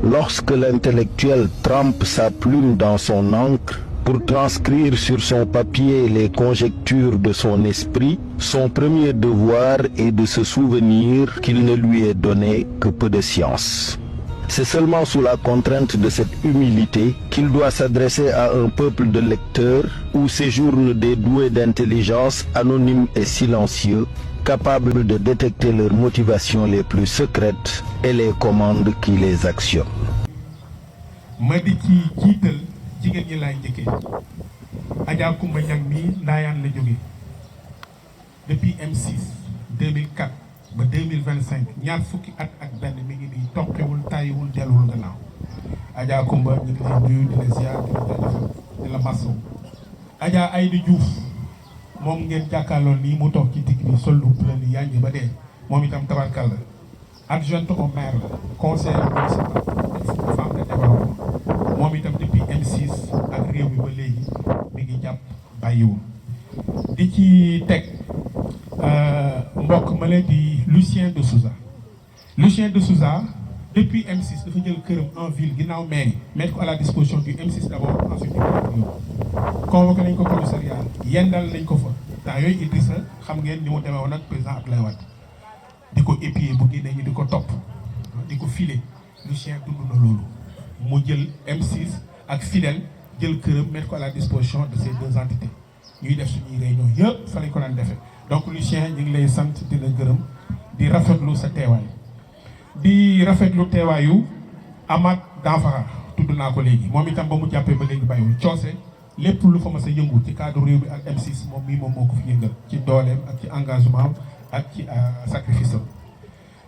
Lorsque l'intellectuel trempe sa plume dans son encre pour transcrire sur son papier les conjectures de son esprit, son premier devoir est de se souvenir qu'il ne lui est donné que peu de science. C'est seulement sous la contrainte de cette humilité qu'il doit s'adresser à un peuple de lecteurs où séjournent des doués d'intelligence anonymes et silencieux, capables de détecter leurs motivations les plus secrètes et les commandes qui les actionnent. ma di ci jiital jigéen ñi laay njëkkee Adja Koumba Niang mi Ndaayaan la jóge depuis M6 2004 ba 2025 ñaar fukki at ak benn mi ngi nii toqewul tàyyiwul delluwul gannaaw Adja Koumba ñu ngi lay nuyu di la ziar di la jaajëfal di la masawu. Adja Aïda Diouf moom ngeen jàkkaarloo nii mu toog ci digg bi sol lu bleu li yaa ngi ba dee moom itam tabarkalla adjointe au maire la conseiller municipal femme de développement moom itam depuis M6 ak réew mi ba léegi mi ngi jàpp bàyyiwul. di ci teg mbokk ma leen di Lucien de Souza. Lucien de Souza depuis M6 dafa jël këram en ville ginnaaw mairie mettre ko à la disposition du M6 d'abord ensuite convoqué nañ ko commissariat yendal nañ ko fa temps yooyu Idrissa xam ngeen ni mu demee woon ak président Abdoulaye Wade di ko épier bu génnee ñu di ko topp di ko filer Lucien dund na loolu mu jël M6 ak Fidèle jël këram mettre ko à la disposition de ces deux entités ñuy def suñuy réunion yëpp fa lañ ko daan defee donc Lucien ñu ngi lay sant di la gërëm di rafetlu sa teewaay di rafetlu teewaayu Amath Danfara tudd naa ko léegi moom itam ba mu jàppee ba léegi bàyyiwul coose lépp lu fa ma sa yëngu ci cadre réew mi ak M6 moom mii moom moo ko fi yëngal ci dooleem ak ci engagement ak ci sacrifice am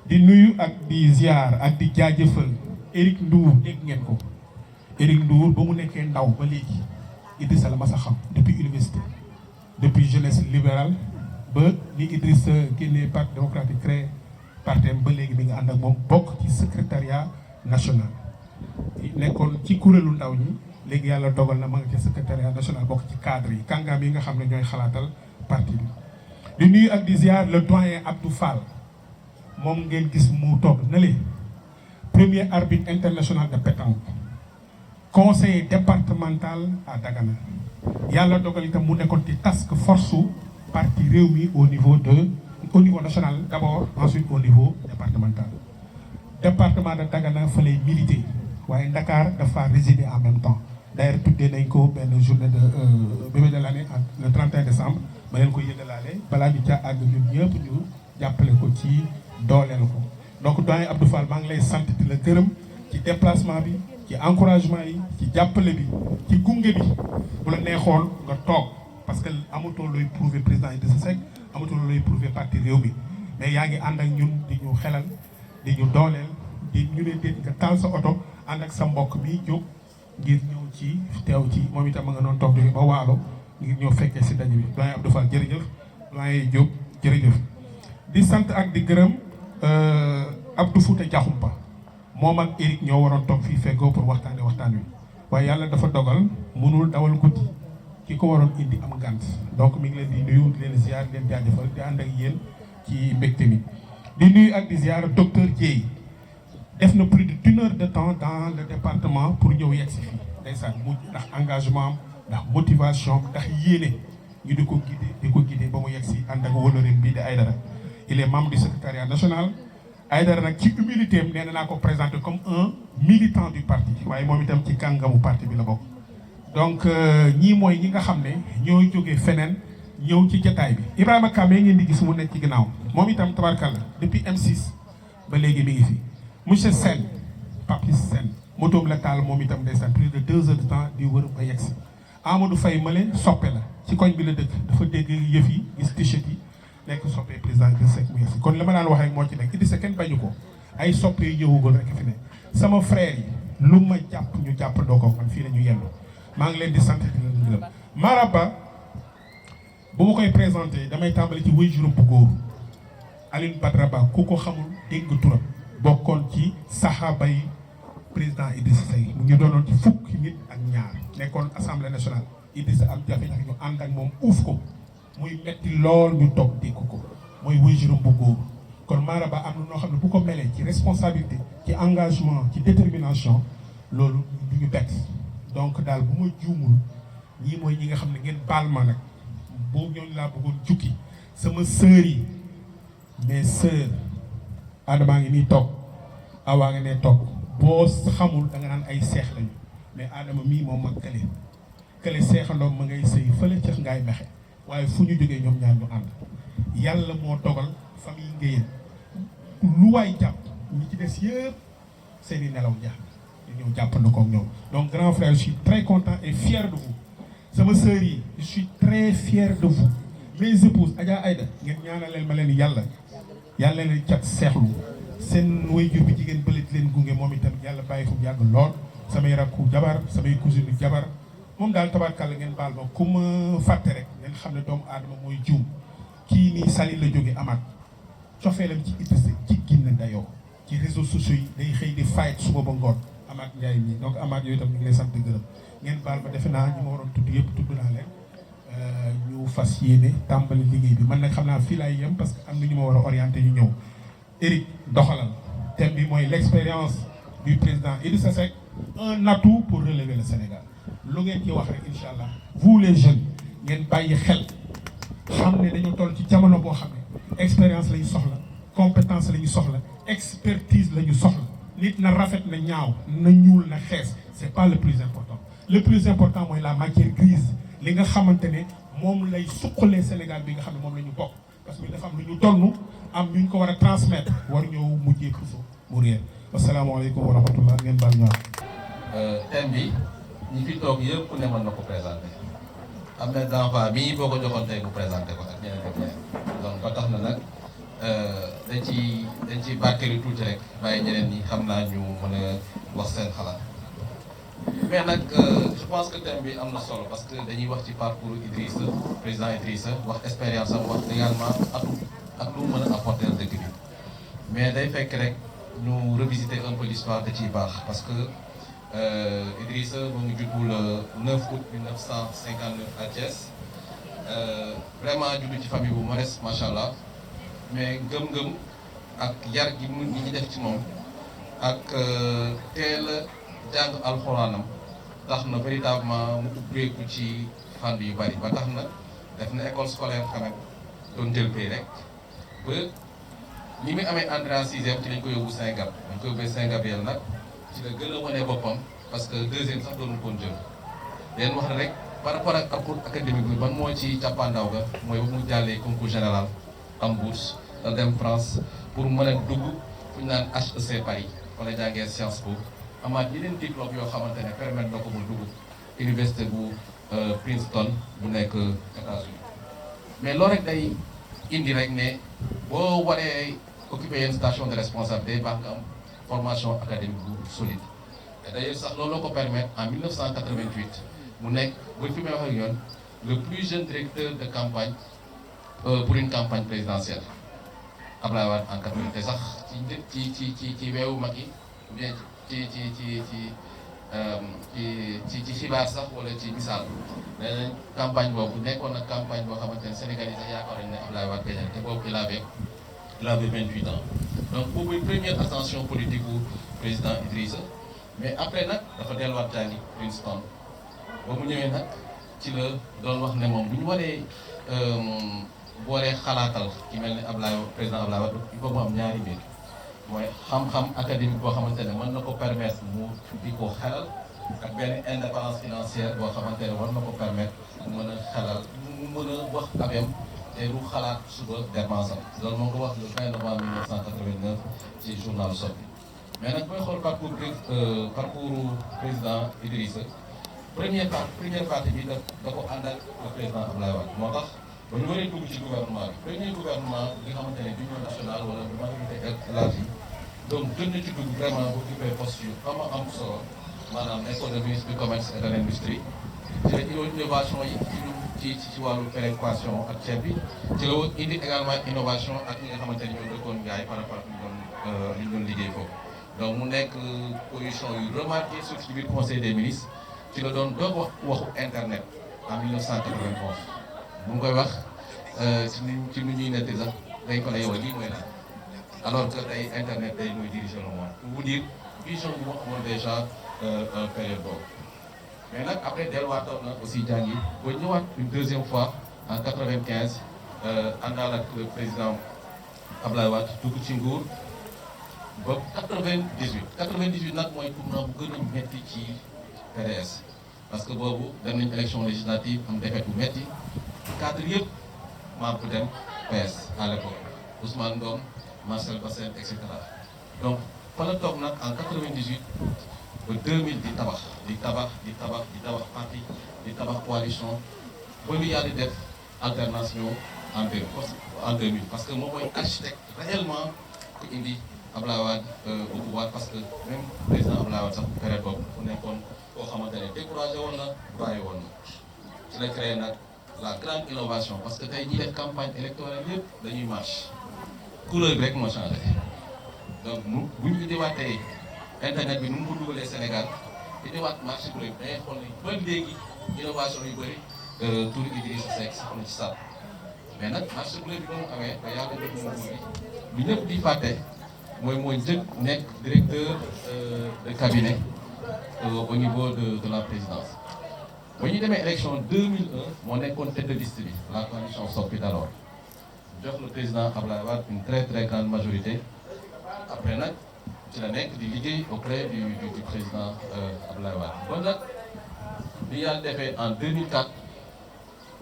di nuyu ak di ziar ak di jaajëfal Éric Ndour dégg ngeen ko Éric Ndour ba mu nekkee ndaw ba léegi Idrissa la ma sa xam depuis université depuis jeunesse libérale ba ni Idrissa génnee parti démocratique créé parti ba léegi mi nga ànd ak moom bokk ci secrétariat national nekkoon ci kuréelu ndaw ñi léegi yàlla dogal na ma nga ci secrétariat national bokk ci cadre yi kàngaam yi nga xam ne ñooy xalaatal parti bi. di nuyu ak di ziar le doyen Abdou Fall moom ngeen gis mu toog na le premier arbitre international de pétanque conseiller départemental à Dagana yàlla dogal itam mu nekkoon ci task force parti réew mi au niveau national d'abord ensuite au niveau départemental. département de Dagana fa lay militer waaye Dakar dafa résider en même temps d'ailleurs tuddee nañ ko benn journée de bébé de l'année le 31 décembre ma leen ko yëgalaale balaa ñu ca àgg ñun ñëpp ñu jàppale ko ci dooleel ko. donc doyen Abdou Fall maa ngi lay sant di la gërëm ci déplacement bi ci encouragement yi ci jàppale bi ci gunge bi bu la neexoon nga toog parce que amatoo looy prouver président Idrissa Seck amatoo looy prouver parti réew mi mais yaa ngi ànd ak ñun di ñu xelal di ñu dooleel di ñu leen déet nga taal sa oto ànd ak sa mbokk mi jóg ngir ñëw ci teew ci moom itam ma nga noonu toog jóge ba waalo ngir ñëw fekkee si daje bi doyen Abdou Fall jërëjëf doyen Diop jërëjëf di sant ak di gërëm Abdou Fouta Diakhoumpa moom ak Eric ñoo waroon toog fii feggoo pour waxtaan wi waaye yàlla dafa dogal mënul dawal guddi ki ko waroon indi am gànt donc mi ngi leen di nuyu di leen ziar di leen jaajëfal di ànd ak yéen ci mbégte mi di nuyu ak di ziar docteur Dieye def na plus d'une heure de temps dans le département pour ñëw yegg si fii ndeysaan mu ndax engagement ndax motivation ndax yéene ñu di ko guider ba mu yegg si ànd ak wóllëreem bii di Aïdara il est membre du secrétariat national Aïdara nag ci humilité am nee naa ko présenté comme un militant du parti waaye moom itam ci kàngamu parti bi la bokk. donc ñii mooy ñi nga xam ne ñooy jógee feneen ñëw ci jataay bi Ibrahima Kame ngeen di gis mu nekk ci ginnaaw moom itam tabarkalla depuis M6 ba léegi mi ngi fi monsieur Sène Papis Sène motoom la taal moom itam ndeysaan plus de 2 heures de temps di wër ba yegg si Amadou Faye Male soppe la ci koñ bi la dëkk dafa dégg yëf yi gis t-shirt yi nekk soppe président Idrissa Seck mu yegg si kon li ma daan wax rek moo ci nekk Idrissa kenn bañu ko ay soppe yu ñëwugul rek fi ne sama frère yi lu ma jàpp ñu jàppandoo ko man fii la ñu yendu maa ngi leen di sant di leen gërëm Maraba bu ma koy présenté damay tàmbali ci wéy juróom bu góor Alioune Badara Ba ku ko xamul dégg nga turam bokkoon ci saxaaba yi président Idrissa Seck mu ngi doonoon ci fukki nit ak ñaar nekkoon assemblée nationale Idrissa am jafe-jafe ñu ànd ak moom uuf ko muy metti lool ñu toog dégg ko mooy wéy juróom bu góor kon Mara Ba am na noo xam ne bu ko melee ci responsabilité ci engagement ci détermination loolu du ñu bett donc daal bu ma juumul ñii mooy ñi nga xam ne ngeen baal ma nag boobu ñooñu laa bëggoon jukki sama sœurs yi mes sœurs Adama ngi nii toog Awa nga ne toog boo xamul da nga naan ay seex lañu mais Adama mii moom mag kële seexandoom ma ngay sëy fële cax ngaay mexe waaye fu ñu jógee ñoom ñaar ñu ànd yàlla moo dogal famille Ngéyeen lu waay jàpp ñi ci des yëpp seeni nelaw jaax ñu ñëw jàppandoo ko ak ñoom donc grand frère je suis très content et fier de vous sama sœur yi je suis très fier de vous mes épouses Adja Aïda ngeen ñaanaleel ma leen yàlla leen cat seexlu seen waajur bi jigéen bële di leen gunge moom itam yàlla bàyyi fu yàgg lool samay rakku jabar samay cousine jabar moom daal tabarkàlla ngeen baal ma ku ma fàtte rek ngeen xam ne doomu aadama mooy juum kii nii Saly la jóge amaat cofeelam ci Idrissa jiggi na dayoo ci réseaux sociaux yi day xëy di fayet suba ba ngoon Amath Ndiaye mii donc Amath yooyu itam ñu ngi lay sant gërëm ngeen baal ma defe naa ñi ma waroon tudd yëpp tudd naa leen ñu fas yéene tàmbali liggéey bi man nag xam naa fii laay yem parce que am na ñu ma war a orienté ñu ñëw Eric doxalal thème bi mooy l'expérience du président Idrissa Seck un atout pour relever le Sénégal lu ngeen ci wax rek incha allah vous les jeunes ngeen bàyyi xel xam ne dañoo toll ci jamono boo xam ne expérience la ñu soxla compétence la ñu soxla expertise la ñu soxla nit na rafet na ñaaw na ñuul na xees c'est pas le plus important le plus important mooy la matière grise li nga xamante ne moom lay suqalee Sénégal bi nga xam ne moom la ñu bokk parce que dafa am lu ñu donn am ñu ko war a transmettre war ñëw mujjee puso mu réer asalaamaaleykum wa rahmatullah ngeen baal ñu thème bi ñi fi toog yëpp ku ne mën na ko présenté am na d'enfant mii boo ko joxoon tey mu présenté ko ak ñeneen ak ñeneen donc ba tax na nag dañ ci barkeelu tuuti rek bàyyi ñeneen ñi xam naa ñu mën a wax seen xalaat mais nag je pense que thème bi am na solo parce que dañuy wax ci parcours Idrissa président Idrissa wax expérience am wax également ak lu mën a apporter dëkk bi mais day fekk rek ñu revisiter un peu l'histoire da ciy baax parce que Idrissa mu ngi juddu le 9 août 1959 à Thiès vraiment juddu ci famille bu modeste macha allah mais ngëm-ngëm ak yar gi mu ñi def ci moom ak teel a jàng alxuraanam tax na véritablement mu ubbeeku ci fànn yu bari ba tax na def na école scolaire quand même doon jël pay rek ba ñi muy amee entrée en sixième ci lañ ko yóbbu Saint-Gab dañ ko yóbbee Saint-Gabriel nag ci la gën a wane boppam parce que deuxième sax doonu koon jël leen wax rek par rapport ak parcours académique bi ban moo ci càppaandaw ga mooy ba mu jàllee concours général am bourse da dem France pour mën a dugg fu ñu naan HEC Paris wala jàngee Sciences Po amaat yeneen diplôme yoo xamante ne permettre na ko mu dugg université bu Princeton bu nekk États-Unis mais loolu rek day indi rek ne boo waree occuper yenn station de responsabilité baax nga am formation académique bu solide et d'ailleurs sax loolu ko permettre en 1988 mu nekk ba fi may wax ak yoon le plus jeune directeur de campagne pour une campagne présidentielle Abdoulaye Wade en 80 te sax ci weewu mag yi ou bien ci xibaar sax wala ci misaal nee nañ campagne boobu nekkoon na campagne boo xamante ne Sénégal yi sax yaakaar nañ ne Abdoulaye Wade gagné te boobu il avait 28 ans donc boobu première attention politique bu président Idrissa mais après nag dafa delluwaat jàngi Princeton ba mu ñëwee nag ci la doon wax ne moom bu ñu waree xalaatal ki mel ni président Abdoulaye Wade il faut mu am ñaari mbir mooy xam-xam académique boo xamante ne mën na ko permettre mu di ko xelal ak benn indépendance financière boo xamante ne war na ko permettre mu mën a xelal mu mën a wax abem te du xalaat suba dépense am loolu moo ko wax le 20 novembre 1989 ci journal Sopi mais nag booy xool parcours président Idrissa première partie bi da ko ànd ak le président Abdoulaye Wade moo tax ba ñu waree dugg ci gouvernement bi premier gouvernement bi nga xamante ne d'union nationale wala de majorité élargie donc gën na ci dugg vraiment bu occupé poste yu am solo maanaam nekkoon na ministre du commerce et de l'industrie ci la innovation yi ci wàllu péréquation ak ceeb bi ci la indi également innovation ak ñi nga xamante ne ñoo dëkkoon gaay par rapport ak li ñu doon liggéey foofu donc mu nekk position yu remarqué surtout ci biir conseil des ministres ci la doon doog waxu internet en 1991 bu mu koy wax ci nu ñuy netti sax dañ ko ne yow lii mooy lan alors que tey internet day mooy diriger le monde pour vous dire vision bu ma amoon déjà période boobu. mais nag après delluwaatoon na aussi jàngi ba ñëwaat une deuxième fois en 95 àndaal ak le président Abdoulaye Wade dugg ci nguur ba 98 nag mooy tournant bu gën a métti ci PDS parce que boobu dem nañ élection législative am défaite bu métti cadre yëpp maa ko dem PS à l'époque Ousmane Ngom Marcel Bassène et cetera donc fa la toog nag en 98 ba 2000 di tabax parti di tabax coalition ba lu yàlla def alternance ñëw en 2000 parce que moom mooy architecte réellement ku indi Abdoulaye Wade au pouvoir parce que même président Abdoulaye Wade sax période boobu fu nekkoon koo xamante ne découragé woon na bàyyi woon na ci la créé nag la grande innovation parce que tey ñi def campagne électorale yëpp dañuy marche couleur bi rek moo changé donc bu ñu indiwaatee internet bi nu mu ko dugalee Sénégal indiwaat marché bu rëy mais xool ni ba léegi innovation yu bëri tur Idrissa Seck sax na ci sàpp mais nag marché bu rëy bi ba mu amee ba yàlla def moom bi lu ñëpp di fàtte mooy njëkk nekk directeur de cabinet au niveau de la présidence. ba ñu demee élection 2001 moo nekkoon tête de liste bi la coalition Soppi d'alors jox le président Abdoulaye Wade une très très grande majorité après nag ci la nekk di liggéey auprès du président Abdoulaye Wade. bon nag li yàlla defee en 2004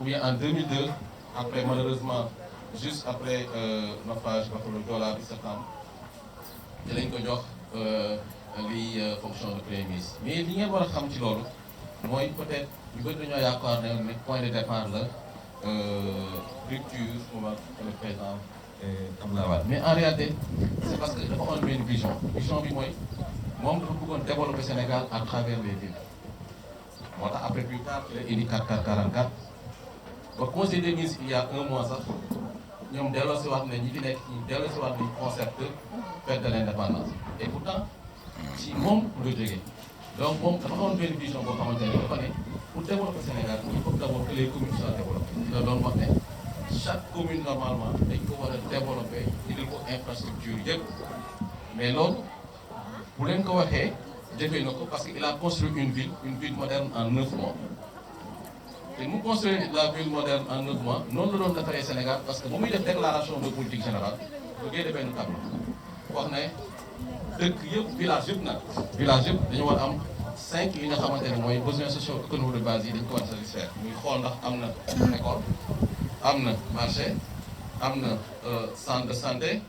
ou bien en 2002 après malheureusement juste après naufrage Bafoulo Joola bi septembre ci lañ ko jox li fonction de premier ministre mais li ngeen war a xam ci loolu mooy peut-être ñu bëri dañoo yaakaar ne point de départ la rupture moom ak le président Abdoulaye Wade mais en réalité c'est parce que dafa amoon benn vision bi mooy moom dafa bëggoon développer Sénégal à travers les villes moo tax après plus tard ci la indi 44 ba conseil des ministres il y a un mois sax ñoom delloo si wax ne ñi fi nekk ñi delloo si wax ne concept fête de l'indépendance et pourtant ci moom la jógee donc moom dafa amoon benn vision boo xamante ne dafa ne pour développer Sénégal il faut d'abord que les communes soient développées la doon wax ne chaque commune normalement dañ ko war a développer indil ko infrastructure yëpp mais loolu bu leen ko waxee jëfee na ko parce que il a construit une ville moderne en 9 mois te mu construire la ville moderne en 9 mois noonu la doon defaree Sénégal parce que ba muy def déclaration de politique générale bëggee de benn tableau wax ne dëkk yëpp village yëpp dañu war am 5 yi nga xamante ne mooy besoins socio-économiques de base yi dañu ko war a satisfaire muy xool ndax am na école am na marché am na centre de santé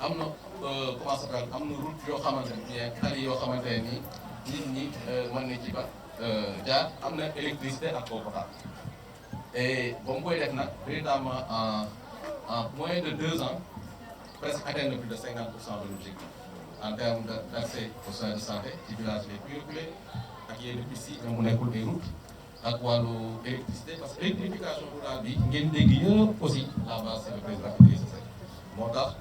am na comment ça s'appelle am na route yoo xamante ne tali yoo xamante ne nii nit ñi mën na ci ba jaar am na électricité ak eau potable et ba mu koy def nag véritablement en moins de 2 ans presque atteindre plus de 50% de l'objectif en termes d'accès aux soins de santé ci village les plus reculés ak yenn piste yi même mu nekkul ay route ak wàllu électricité parce que électrification rurale bi ngeen dégg yëpp aussi la base c'est le président Idrissa Seck moo tax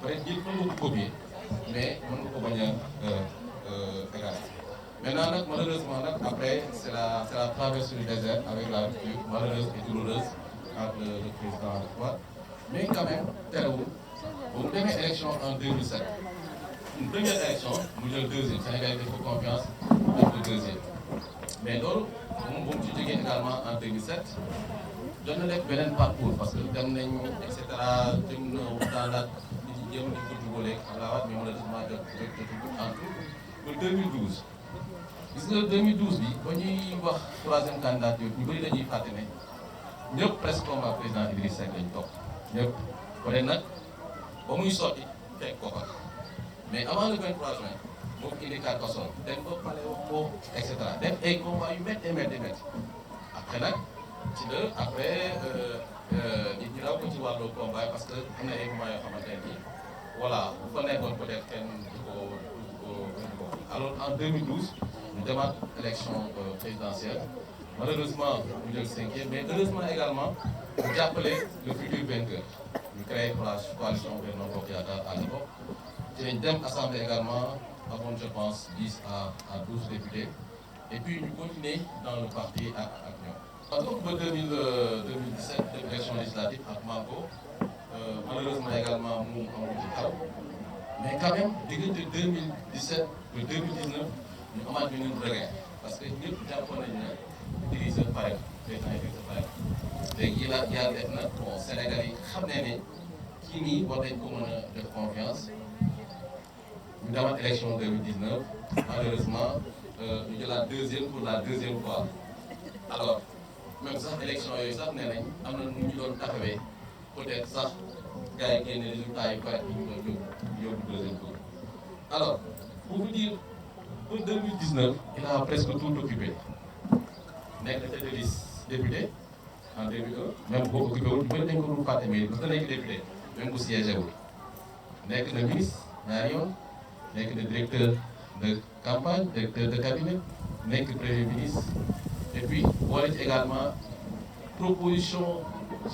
peut-être ñëpp mën nga ko copier mais mën nga ko bañ a égaler maintenant nag malheureusement nag après c'est la traversée du désert avec la rupture malheureuse et douloureuse entre le président Wade mais quand même terewul bu mu demee élection en 2007 une première élection mu jël deuxième Sénégal def ko confiance def ko deuxième mais loolu moom bu mu ci jógee également en 2007 jot na def beneen parcours parce que dem nañ et cetera jëm na waxtaan ak nit ñi jëm di ko jubóolee Abdoulaye Wade mais malheureusement jot en tout ba 2012 gis nga 2012 bi ba ñuy wax troisième candidature ñu bëri dañuy fàtte ne ñëpp presque combat président Idrissa Seck lañ topp ñëpp peut-être nag ba muy sotti fekk ko fa mais avant le 23 juin moo indi carte personne dem ba pare wax ko et cetera def ay combat yu métti après nag ci la après nit ñi raw ko ci wàllu combat parce que am na ay moments yoo xamante ne nii voilà bu fa nekkoon peut-être kenn du ko alors en 2012 ñu demaat élection présidentielle malheureusement ñu jël 5e mais heureusement également ñu jàppale le futur vainqueur ñu créé la coalition Benno Bokk Yaakaar à l'époque ci lañ dem assemblée également amoon je pense 10 à 12 députés et puis ñu continuer dans le parti ak ñoom. donc ba 2017 élection législative ak Manko malheureusement également moom amul ci taw mais quand même diggante 2017 ba 2019 ñu amaat beneen regain parce que ñëpp jàppoon nañu ne Idrissa pare président Idrissa pare léegi yàlla def na bon Sénégal yi xam ne ne kii nii war nañ ko mën a def confiance ñu demaat élection 2019 malheureusement ñu jëlaat pour la deuxième fois alors même sax élection yooyu sax nee nañ am na nu ñu doon taxawee peut-être sax gars yi génne résultats yu correct yi ñu doon yóbbu deuxième tour alors pour vous dire pour 2019 il a presque tout occupé nekk na tête de liste député en 2001 même boo occupé wul ñu bëri nañ ko dul fàtte mais mos na nekk député même bu siégé wul nekk na ministre ñaari yoon nekk na directeur de campagne directeur de cabinet nekk premier ministre et puis boole ci également proposition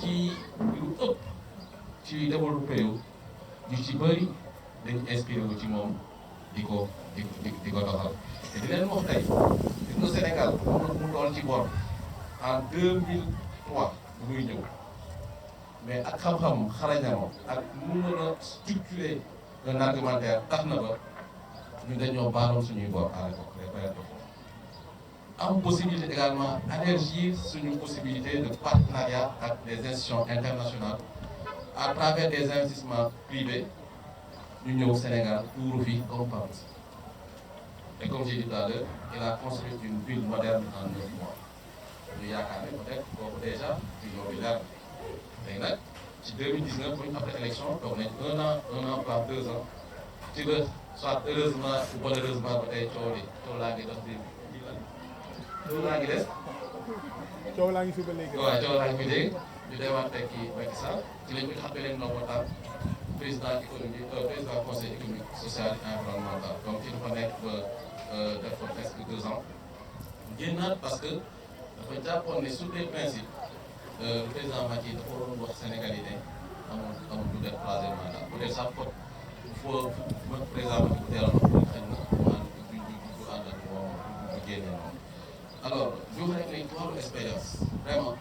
ci lu ëpp ci développé yu ñu ci bëri dañu inspiré wu ci moom di ko doxal te di leen wax tey gis nga Sénégal mu doon ci bor en 2003 bu muy ñëw mais ak xam-xam xarañam ak mu mën a structurer un argumentaire tax na ba ñu dañoo baaloon suñuy bor à l'époque am possibilité également élargir suñu possibilité de partenariat ak des institutions internationales à travers des investissements privés ñu ñëw Sénégal tuuru fi comme par exemple. Et comme j'ai dit tout à l'heure, il a construit une ville moderne en 9 mois. ñu yaakaar ne peut-être kooku déjà vision bi leer léegi nag ci 2019 bu ñu après élection toog nañ un an par 2 ans ci la soit heureusement ou malheureusement ba tey coow laa ngi dox di coow laa ngi des. coow laa ngi fi ba léegi. waaw coow laa ngi fi léegi ñu demaat teg kii Macky Sall ci lañ koy xàppee leen ndombo tànk président président conseil économique social et environnemental donc ci dafa nekk ba def ko presque 2 ans génnaat parce que dafa jàppoon ne sur les principes le président Macky dafa waroon wax Sénégal yi ne amul du def troisième mandat peut-être sax pot il faut président Macky bu teeloon wax xëy na maanaam du ànd ak moom du génne noonu alors ñu rek ne ci wàllu expérience vraiment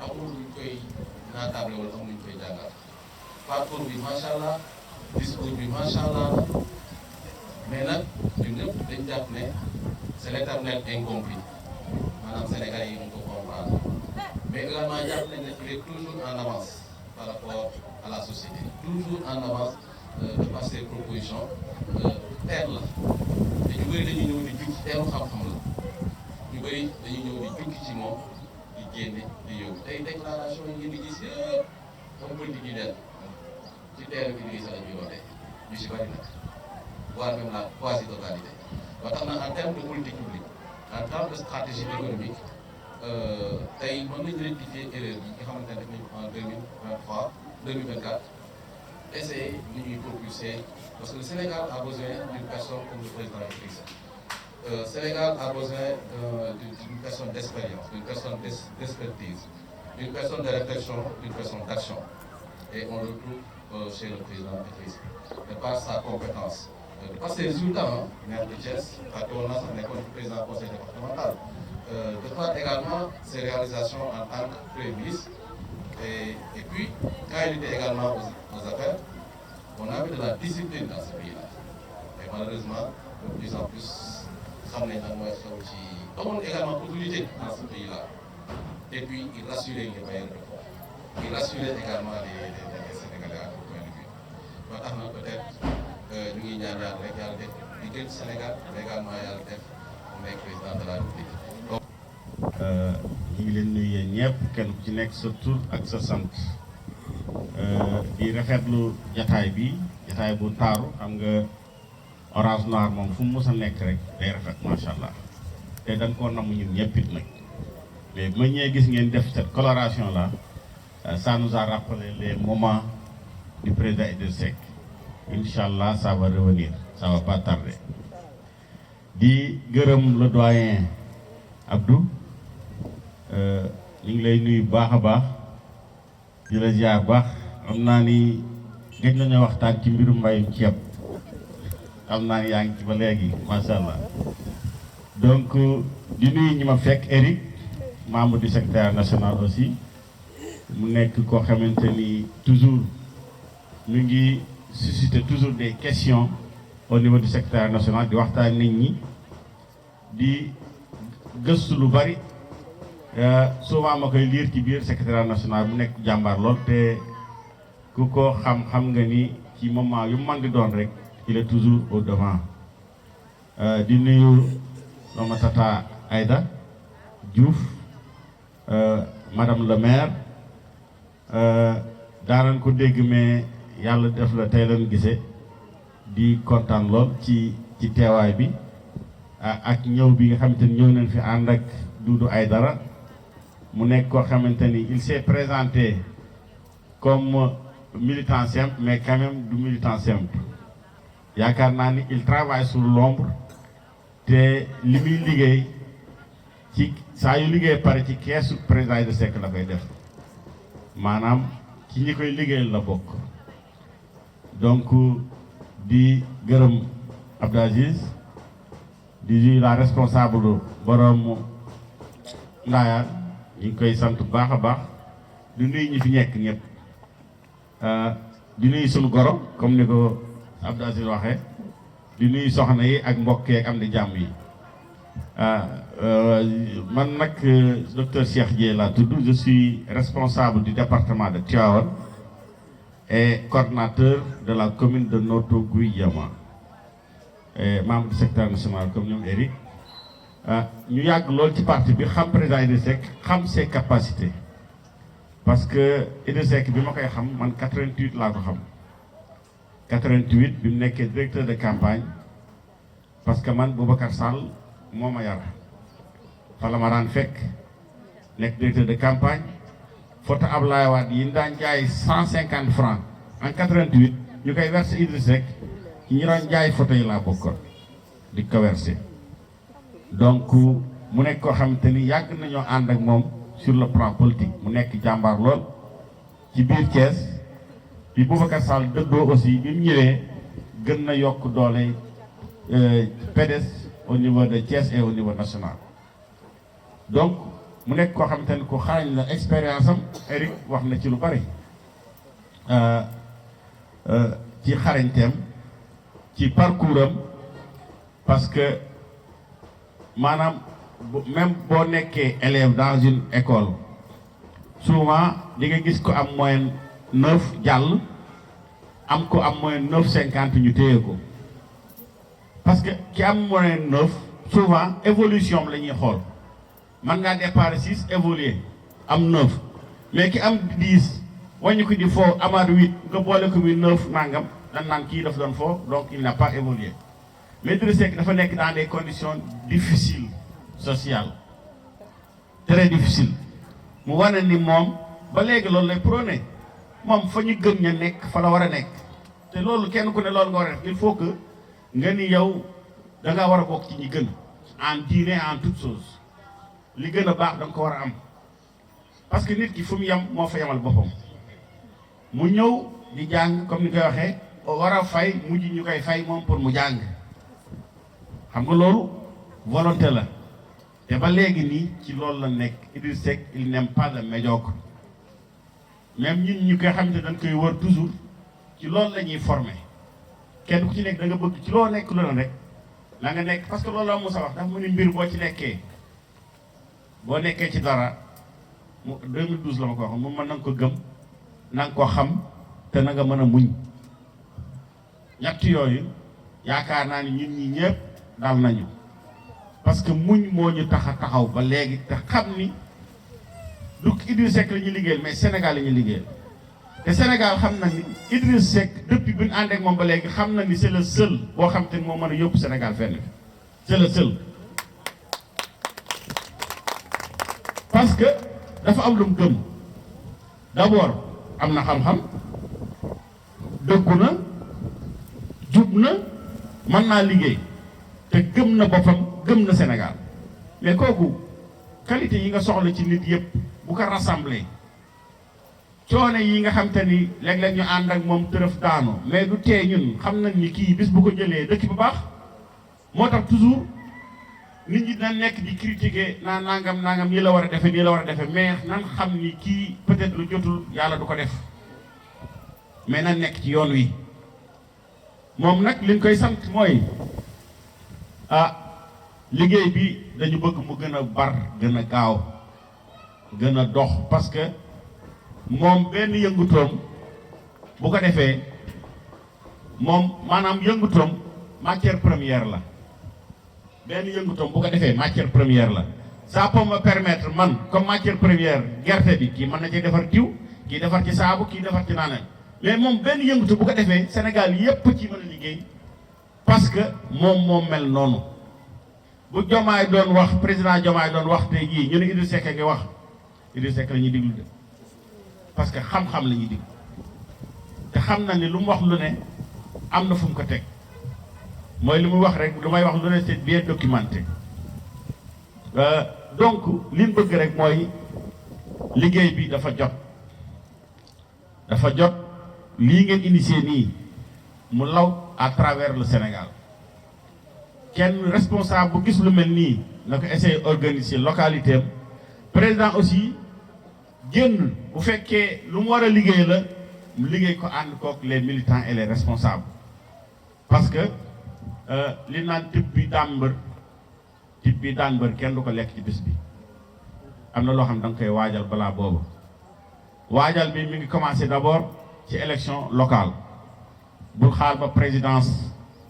amul luñ koy naatable wala amul luñ koy jàngal parcours bi macha allah discours bi macha allah mais nag ñun ñëpp dañ jàpp ne c'est l'éternel incompris maanaam Sénégal yi ñu ko comprendre mais également jàpp nañ ne il est toujours en avance par rapport à la société toujours en avance de par ses propositions teer la te ñu bëri dañuy ñëw di jukki teeru xam-xam la ñu bëri dañuy ñëw di jukki ci moom di génne di yóbbu tey déclaration yi ngeen di gis yëpp comme politique yi del ci teeru Idrissa la ñuy wootee ñu si bëri nag voire même la quasi-totalité ba tax na en termes de politique publique en termes de stratégie économique tey mën nañu rectifier erreur yi nga xamante ne def nañu en 2023 2024 essayer ni ñuy propulser parce que le Sénégal a besoin d'une personne comme le président Idrissa Sénégal a besoin d'une personne d'expérience d'une personne d'expertise d'une personne de réflexion d'une personne d'action et on le retrouve chez le président Idrissa de par sa compétence de par ses résultats maire de Thiès parce qu'on a sax nekkoon président conseil départemental de par également ses réalisations en tant que premier ministre et puis quand il était également aux affaires on a vu de la discipline dans ce pays-là et malheureusement de plus en plus xam nañ lan mooy xew ci amoon également autorité dans ce pays-là et puis il rassurait les bailleurs de fonds il rassurait également les Sénégalais à tout point de vue ba tax na peut-être ñu ngi ñaan yàlla rek yàlla def di gën Sénégal mais également yàlla def mu nekk président de la République. ñu ngi leen nuyu yéen ñëpp kenn ku ci nekk sa tur ak sa sant di rafetlu jataay bi jataay bu taaru xam nga orange noir moom fu mu mës a nekk rek day rafet macha allah te dañ koo namm ñun ñëpp it nag mais bu ma ñëwee gis ngeen def cette coloration là ça nous a rappelé les moments du président Idrissa Seck incha allah ça va revenir ça va pas tarder di gërëm le doyen Abdou ñu ngi lay nuyu baax a baax di la ziar baax xam naa ni gëj nañu waxtaan ci mbirum mbayum ceeb xam naa ni yaa ngi ci ba léegi macha allah donc di nuyu ñi ma fekk Eric membre du secrétaire national aussi mu nekk koo xamante ni toujours mu ngi susciter toujours des questions au niveau du secrétaire national di waxtaan nit ñi di gëstu lu bari souvent ma koy lire ci biir secrétaire national mu nekk jàmbaar lool te ku ko xam nga ni ci moment yu man di doon rek il est toujours au devant di nuyu sama tata Aïda Diouf madame le maire daanañ ko dégg mais yàlla def la tey leen gisee di kontaan lool ci teewaay bi ak ñëw bi nga xamante ni ñëw nañ fi ànd ak Doudou Aïdara mu nekk koo xamante ni il s'est présenté comme militant simple mais quand même du militant simple yaakaar naa ni il travaille sur l'ombre te li muy liggéey ci saa yu liggéey pare ci keesu président Idrissa Seck la koy def maanaam ci ñi koy liggéeyal la bokk donc di gërëm Abdou Aziz di la responsable borom Ndaayaan ñu ngi koy sant bu baax a baax di nuyu ñi fi nekk ñëpp di nuyu sunu goro comme ni ko Abdou Aziz waxee di nuyu soxna yi ak mbokk yi ak am di jàmm yi man nag docteur Cheikh Dieye laa tudd je suis responsable du département de Tivaouane et coordinateur de la commune de Notto Gouye Diama et membre du secrétaire national comme ñoom Eric ñu yàgg lool ci parti bi xam président Idrissa Seck xam ses capacités parce que Idrissa Seck bi ma koy xam man 88 laa ko xam 88 bi mu nekkee directeur de campagne parce que man Boubacar Sall moo ma yar fa la ma daan fekk nekk directeur de campagne photo Ablaye Wade yi ñu daan jaay 150 francs en 88 ñu koy versé Idrissa Seck ci ñi doon jaay photo yi laa bokkoon di ko versé donc mu nekk koo xamante ni yàgg nañoo ànd ak moom sur le plan politique mu nekk jàmbaar lool ci biir Thiès bi Boubacar Sall dëddoo aussi bi mu ñëwee gën na yokk doole PDS au niveau de Thiès et au niveau national donc mu nekk koo xamante ni ku xarañ la expérience am Eric wax na ci lu bari ci xarañteem ci parcours am parce que maanaam même boo nekkee élève dans une école souvent di nga gis ko am moyenne 9 jàll am ko am moyenne 9,50 ñu téye ko parce que ki am moyenne 9 souvent évolution la ñuy xool man ngaa départ 6 évoluer am 9 mais ki am 10 wàññi ko di foo amaat 8 nga boole ko muy 9 nangam dan naan kii daf doon foo donc il n'a pas évolué mais Idrissa Seck dafa nekk dans des conditions difficiles sociales très difficiles mu wane ni moom ba léegi loolu lay prôné moom fa ñu gëm ña nekk fa la war a nekk te loolu kenn ku ne loolu nga war a def il faut que nga ni yow da nga war a bokk ci ñi gën en diine en toute chose li gën a baax da nga ko war a am parce que nit ki fu mu yem moo fa yemal boppam mu ñëw di jàng comme ni koy waxee war a fay mujj ñu koy fay moom pour mu jàng xam nga loolu volonté la te ba léegi nii ci loolu la nekk Idrissa Seck il n'aime pas le médiocre même ñun ñu koy xam ne dañ koy wër toujours ci loolu la ñuy formé kenn ku ci nekk da nga bëgg ci loo nekk lu la rek la nga nekk parce que loolu la Moussa wax dafa mu ni mbir boo ci nekkee boo nekkee ci dara mu 2012 la ma ko wax mu mën na nga ko gëm na nga ko xam te na nga mën a muñ ñett yooyu yaakaar naa ni ñun ñi ñëpp dal nañu parce que muñ moo ñu tax a taxaw ba léegi te xam ni du Idrissa Seck la ñuy liggéeyal mais Sénégal la ñuy liggéeyal te Sénégal xam na ni Idrissa Seck depuis bi ñu ànd ak moom ba léegi xam na ni c'est le seul boo xam te ni moo mën a yóbbu Sénégal fenn c'est le seul parce que dafa am lu mu gëm d'abord am na xam-xam dëggu na jub na mën naa liggéey te gëm na boppam gëm na Sénégal mais kooku qualité yi nga soxla ci nit yëpp bu ko rassemblé coono yi nga xam te ni léeg-léeg ñu ànd ak moom tërëf daanu mais du tee ñun xam nañ ni kii bis bu ko jëlee dëkk bu baax moo tax toujours nit ñi dina nekk di critiquer naa nangam nii la war a defee nii la war a defee mais nan xam ni kii peut-être lu jotul yàlla du ko def mais na nekk ci yoon wi moom nag liñ koy sant mooy liggéey bi dañu bëgg mu gën a bar gën a gaaw gën a dox parce que moom benn yëngutoom bu ko defee moom maanaam yëngutoom matière première la benn yëngutoom bu ko defee matière première la ça peut me permettre man comme matière première gerte bi kii mën na ci defar diw kii defar ci saabu kii defar ci naanam mais moom benn yëngutu bu ko defee Sénégal yépp ci mën a liggéey parce que moom mel noonu bu Diomaye doon wax président Diomaye doon wax tey jii ñu ne Idrissa Seck ngi wax Idrissa Seck la ñuy déglu de parce que xam-xam la ñuy déglu te xam na ni lu mu wax lu ne am na fu mu ko teg mooy li muy wax rek lu may wax lu ne c'est bien documenté donc li ñu bëgg rek mooy liggéey bi dafa jot lii ngeen initié nii mu law à travers le Sénégal kenn responsable bu gis lu mel nii na ko essayer organiser localité am président aussi génn bu fekkee lu mu war a liggéey la mu liggéey ko ànd kook les militants et les responsables parce que li naan tib bi daan mbër kenn du ko lekk ci bis bi am na loo xam da nga koy waajal balaa boobu waajal bi mi ngi commencé d'abord ci élection locale bul xaar ba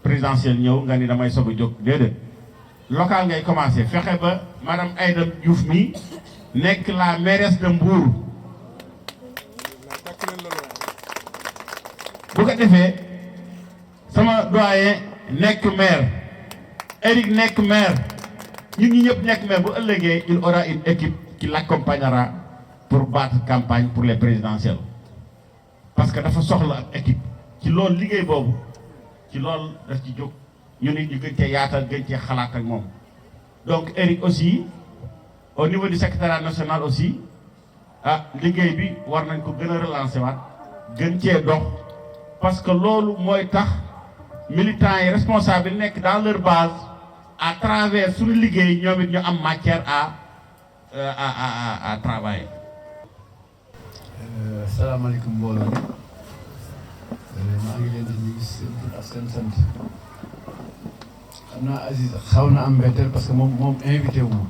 présidentielle ñëw nga ni damay soog a jóg déedéet local ngay commencé fexe ba madame Aïda Diouf mi nekk la mairesse de Mbour bu ko defee sama doyen nekk maire Eric nekk maire ñun ñi ñëpp nekk maire bu ëllëgee il aura une équipe qui l'accompagnera pour battre campagne pour les présidentielles parce que dafa soxla ak équipe ci loolu liggéey boobu ci loolu daf ci jóg ñu nit ñu gën cee yaatal gën cee xalaat ak moom donc Eric aussi au niveau du secrétariat national aussi liggéey bi war nañ ko gën a relancer waat gën cee dox parce que loolu mooy tax militants yi responsables yi nekk dans leur base à travers suñu liggéey ñoom it ñu am matière à travailler. salaamaaleykum mbooloo mi maa ngi leen di nuyu seen tur ak seen sant xam naa Aziz xaw na am mbetteel parce que moom invité wu ma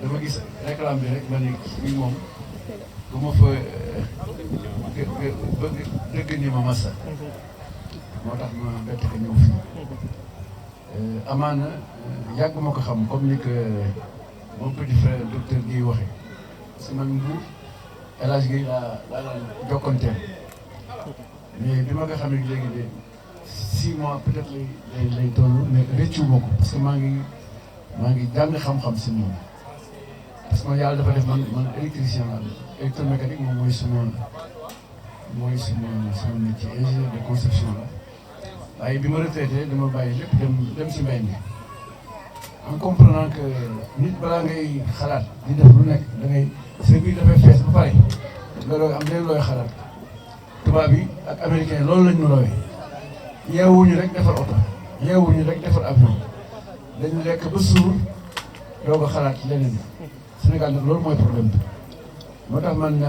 dama gis réclame bi rek ma ne kii moom bu ma fa bëgg dëgg ni ma massa moo tax ma bett ko ñëw fii amaana yàgg ma ko xam comme ni que mon petit frère docteur Guèye waxee parce que man Mbour El Hadj Guèye laa jokkonteel mais bi ma nga xam ne léegi de 6 mois peut-être lay toll mais rëccu ma ko parce que maa ngi jàng xam-xam si moom parce que man yàlla dafa def man électricien la électromécanique moom mooy suma métier ingénieur de conception la waaye bi ma retraité dama bàyyi lépp dem si mbay mi en comprenant que nit balaa ngay xalaat di def lu nekk da ngay sa biir dafay fees ba pare loolu am leen looy xalaat tubaab yi ak américain loolu lañ ñu roowee yeewuñu rek defar oto yeewuñu rek defar avion dañu lekk ba suur doog a xalaat leneen Sénégal nag loolu mooy problème bi moo tax man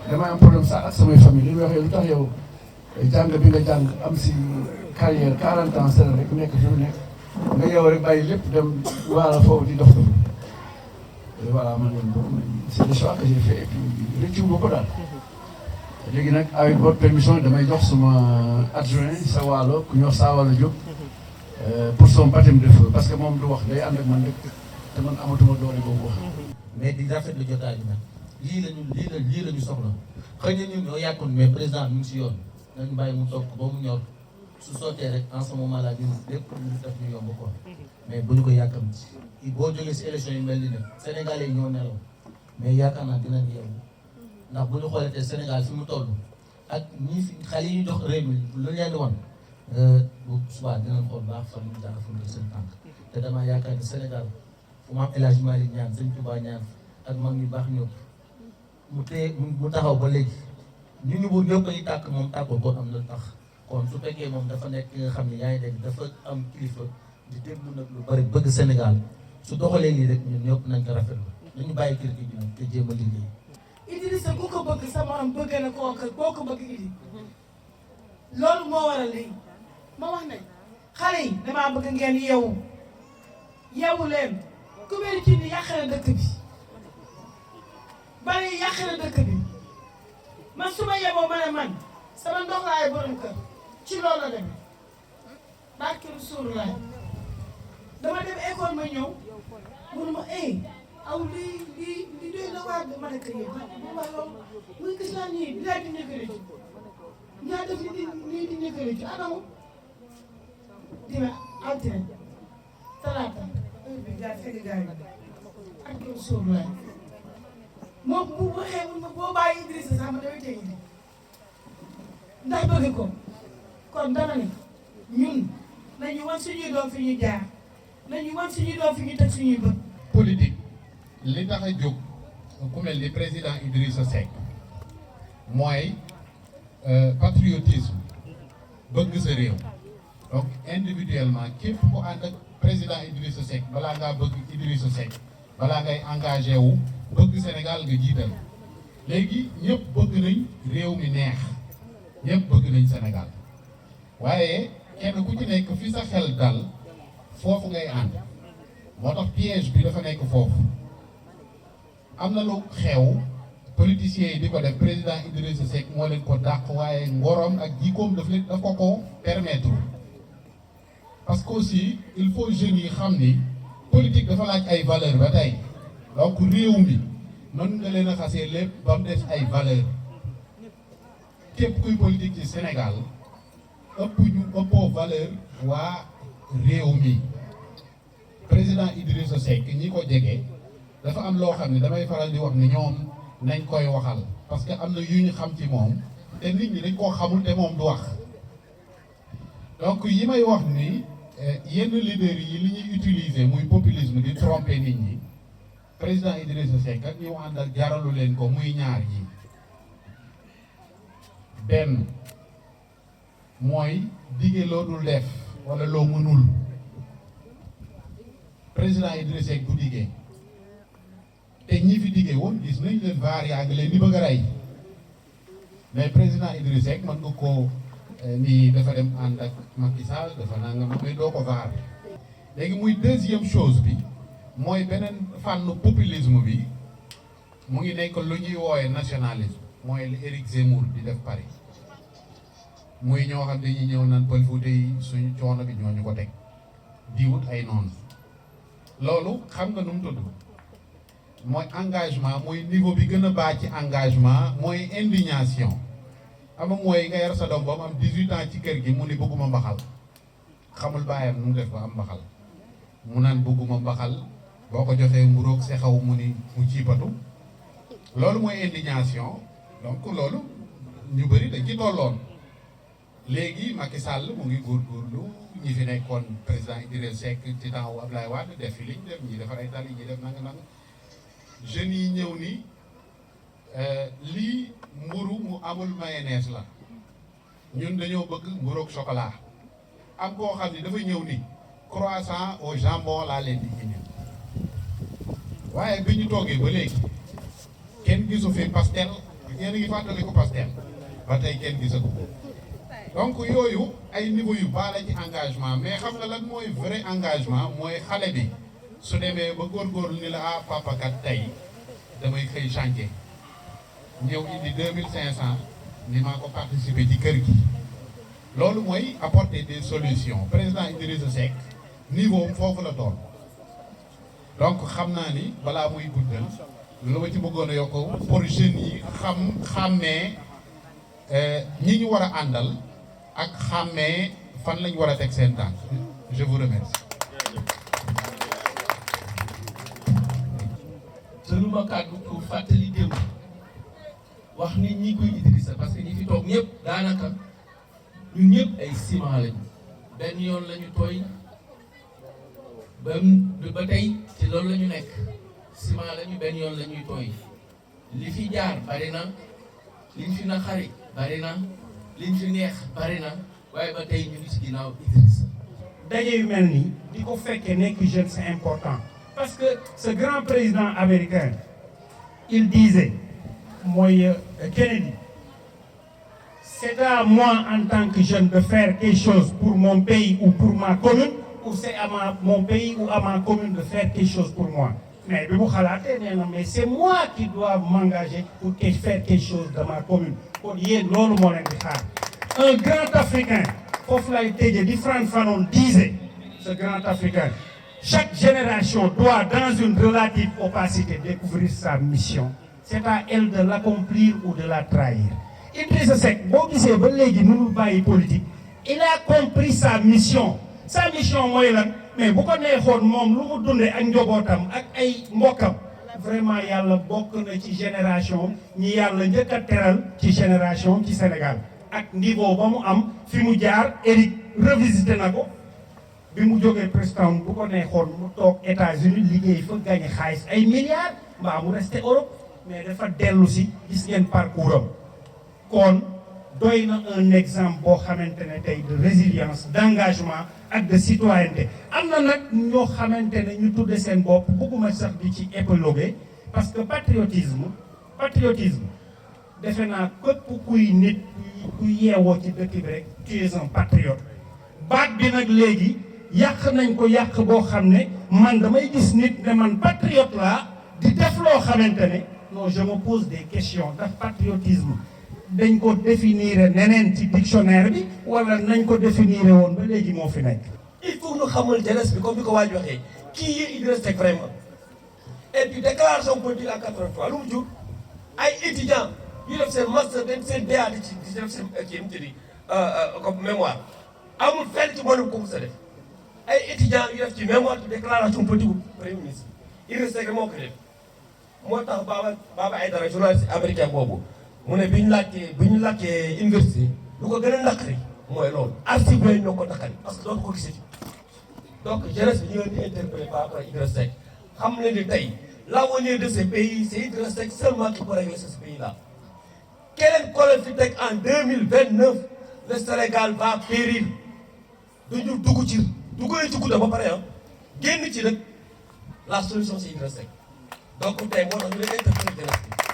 damay am problème sax ak samay famille li ñu waxee lu tax yow jàng bi nga jàng am si carrière 40 ans seen rek nekk fi mu nekk nga yow rek bàyyi lépp dem waala foofu di dox voilà man leen boobu c'est le choix que j'ai fait et puis rëccu ma ko daal léegi nag avec votre permission damay jox suma adjoint sa waalo ku ñu wax saa wàllu jóg pour son baptême de feu parce que moom du wax day ànd ak man rek te man amatuma doole boobu wax. mais di rafetlu jotaay bi nag lii la ñu soxla xëy na ñun ñoo yàkkoon mais président mi ngi si yoon nañu bàyyi mu toog ba mu ñor su sottee rek en ce moment là ñun lépp lu def ñu yomb quoi mais bu ñu ko yàkkamti boo jógee si élection yi mel ni ne Sénégalais yi ñoo nelaw mais yaakaar naa dinañ yeewu ndax bu ñu xoolee te Sénégal fi mu toll ak ñi fi xale yi ñu jox réew mi lu leen di wan bu subaa dinañ xool baax fan ñu jàng fu mu seen tànk te damaa yaakaar ni Sénégal fu mu am El Hadj Malick ñaan Sëñ Touba ñaan ak mag ñu baax ñëpp mu téye mu taxaw ba léegi ñu bu ñëpp ay tàkk moom tàkkul kon am na tax kon su fekkee moom dafa nekk ki nga xam ne yaa ngi dégg dafa am kilifa di déglu nag lu bari bëgg Sénégal su doxalee lii rek ñun ñëpp nañ ko rafetlu nañu bàyyi kër gi ñu te jéem a liggéey. Idrissa ku ko bëgg sa morom bëgg na koo ko bëgg Idi loolu moo waral lii ma wax ne xale yi damaa bëgg ngeen yeewu leen ku mel ci ni yàq na dëkk bi bari yàq na dëkk bi man su ma yeboo ma ne man sama ndox laay borom kër ci loolu la demee barkeelu suuru laay dama dem école ma ñëw mënu ma aw lii doy na waar ma ne kër yi bu baax loolu muy gis naa nii bi laa di nekkale ci ñaa def nii di nekkale ci anamu dina altine talaata heure bi gaa fekk gaa yi ak kër suuru laay moom bu waxee mun ma boo bàyyi Idrissa sax ma damay tey ndax bëgg ko kon dama ne ñun nañu wan suñuy doom fi ñu jaar nañu wan suñuy doom fi ñu teg suñuy bët. politique li tax a jóg ku mel ni président Idrissa Seck mooy patriotisme bëgg sa réew donc individuellement képp ku ànd ak président Idrissa Seck balaa ngaa bëgg Idrissa Seck balaa ngay engagé wu bëgg Sénégal nga jiital léegi ñëpp bëgg nañ réew mi neex ñëpp bëgg nañ Sénégal waaye kenn ku ci nekk fi sa xel dal foofu ngay ànd moo tax piège bi dafa nekk foofu am na lu xew politiciens yi di ko def président Idrissa Seck moo leen ko dàq waaye ngorom ak jikkoom daf ko permettre parce que aussi il faut jeunes yi xam ni politique dafa laaj ay valeur ba tey donc réew mi mën nga leen a xasee lépp ba mu des ay valeur képp kuy politique ci Sénégal ëppoo valeur waa réew mi président Idrissa Seck ñi ko jege dafa am loo xam ne damay faral di wax ni ñoom nañ koy waxal parce que am na yu ñu xam ci moom te nit ñi dañ koo xamul te moom du wax donc yi may wax ni yenn leaders yi li ñuy utiliser muy populisme di tromper nit ñi président Idrissa Seck ak ñu àndal jaralu leen ko muy ñaar yi benn mooy dige loo dul def wala loo mënul président Idrissa Seck bu digee te ñi fi digee woon gis nañ leen vaar yaa ngi leen di bëgg a rey mais président Idrissa Seck mën nga koo ni dafa dem ànd ak Macky Sall dafa nangam mais doo ko vaar léegi muy deuxième chose bi mooy beneen fànn populisme bi mu ngi nekk lu ñuy woowe nationalisme mooy li Éric Zemmour di def Paris muy ñoo xam dañuy ñëw naan Pël Fuuta yi suñu coono bi ñoo ñu ko teg di wut ay noonu loolu xam nga nu mu tudd mooy engagement mooy niveau bi gën a baax ci engagement mooy indignation ama mooy nga yar sa doom ba mu am 18 ans ci kër gi mu ni bëgguma mbaxal xamul bàyyam nu mu def ba am mbaxal mu naan bëgguma mbaxal boo ko joxee mburoog sexaw mu ni mu ciipatu loolu mooy indignation donc loolu ñu bëri dañ ci tolloon léegi Macky Sall mu ngi góorgóorlu ñi fi nekkoon président Idrissa Seck ci temps wu Abdoulaye Wade def fi liñ def ñi defar ay tali ñi def nanga jeunes yi ñëw ni lii mburu mu amul mayonnaise la ñun dañoo bëgg mburoog chocolat am koo xam ni dafa ñëw ni croissant au jambon laa leen di indi waaye bi ñu toogee ba léegi kenn gisu fi pastel yéen a ngi fàttali ko pastel ba tey kenn gisagu donc yooyu ay niveau yu baax la ci engagement mais xam nga lan mooy vrai engagement mooy xale bi su demee ba góorgóorlu ni la ah papa kat tey damay xëy chantier ñëw indi 2500 ni maa ko participer ci kër gi loolu mooy apporter des solutions président Idrissa Seck niveau foofu la toll donc xam naa ni balaa muy guddal lu ma ci bëggoon a yokk pour jeunes yi xàmmee ñi ñu war a àndal ak xàmmee fan lañ war a teg seen tànk je vous remercie. jëluma kàddu pour fàttali démb wax nit ñi koy Idrissa parce que ñi fi toog ñëpp daanaka ñun ñëpp ay ciment lañu benn yoon lañu tooy ba tey ci loolu la ñu nekk ciment lañu benn yoon la ñuy tooy li fi jaar bari na liñ fi naqari bari na liñ fi neex bari na waaye ba tey ñu ngi ci ginnaaw Idrissa daje yu mel nii di ko fekkee nekk jeune c'est important parce que ce grand président américain il disait mooy Kennedy c'est à moi en tant que jeune de faire quelque chose pour mon pays ou pour ma commune ou c'est à mon pays ou à ma commune de faire quelque chose pour moi mais bi mu xalaatee nee na mais c'est moi qui dois m'engager pour faire quelque chose de ma commune kon yéen loolu moo leen di xaar un grand africain foofu lay tëjee di Frantz Fanon disait ce grand africain chaque génération doit dans une relative opacité découvrir sa mission c'est à elle de l'accomplir ou de la trahir Idrissa Seck boo gisee ba léegi mënul bàyyi politique il a compris sa mission mooy lan mais bu ko neexoon moom lu mu dundee ak njobootam ak ay mbokkam vraiment yàlla bokk na ci génération ñi yàlla njëkk a teral ci génération ci Sénégal ak niveau ba mu am fi mu jaar Éric revisité na ko bi mu jógee président bu ko neexoon mu toog États-Unis liggéey fa gagné xaalis ay milliards mbaa mu resté Europe mais dafa dellu si gis ngeen parcours am kon doy na un exemple boo xamante ne tey de résilience d'engagement ak de citoyenneté am na nag ñoo xamante ne ñu tudde seen bopp bëgguma sax di ci épiloguer parce que patriotisme defe naa képp kuy nit kuy yeewoo ci dëkk bi rek tu es un patriote baat bi nag léegi yàq nañ ko yàq boo xam ne man damay gis nit ne man patriote laa di def loo xamante ne non je me pose des questions ndax patriotisme dañ ko définir neneen ci dictionnaire bi wala nañ ko définir woon ba léegi moo fi nekk. il faut ñu xamal jeunesse bi comme ni ko waaj waxee kii yi Idrissa Seck vraiment et puis déclaration politique en 83 lu mu jur ay étudiants yu def seen master dañ seen DA di def seen kii mu tëddi comme mémoire amul fenn ci mboolem ko mu sa def ay étudiants yu def ci mémoire ci déclaration politique bu premier ministre Idrissa Seck moo ko def moo tax Baba Aïdara journaliste américain boobu. mu ne bi ñu laajtee université lu ko gën a naqari mooy loolu archive yooyu ñoo ko naqari parce que dootu ko gisati donc jeunesse bi ñu leen di interpellé par rapport à Idrissa Seck xam ne ni tey l'avenir de ce pays c'est Idrissa Seck seulement qui peut régler ce pays là keneen ko leen fi teg en 2029 le Sénégal va périr dañu dugg ci gudda ba pare génn ci nag la solution c'est Idrissa Seck donc tey moo tax ñu leen interpellé jeunesse bi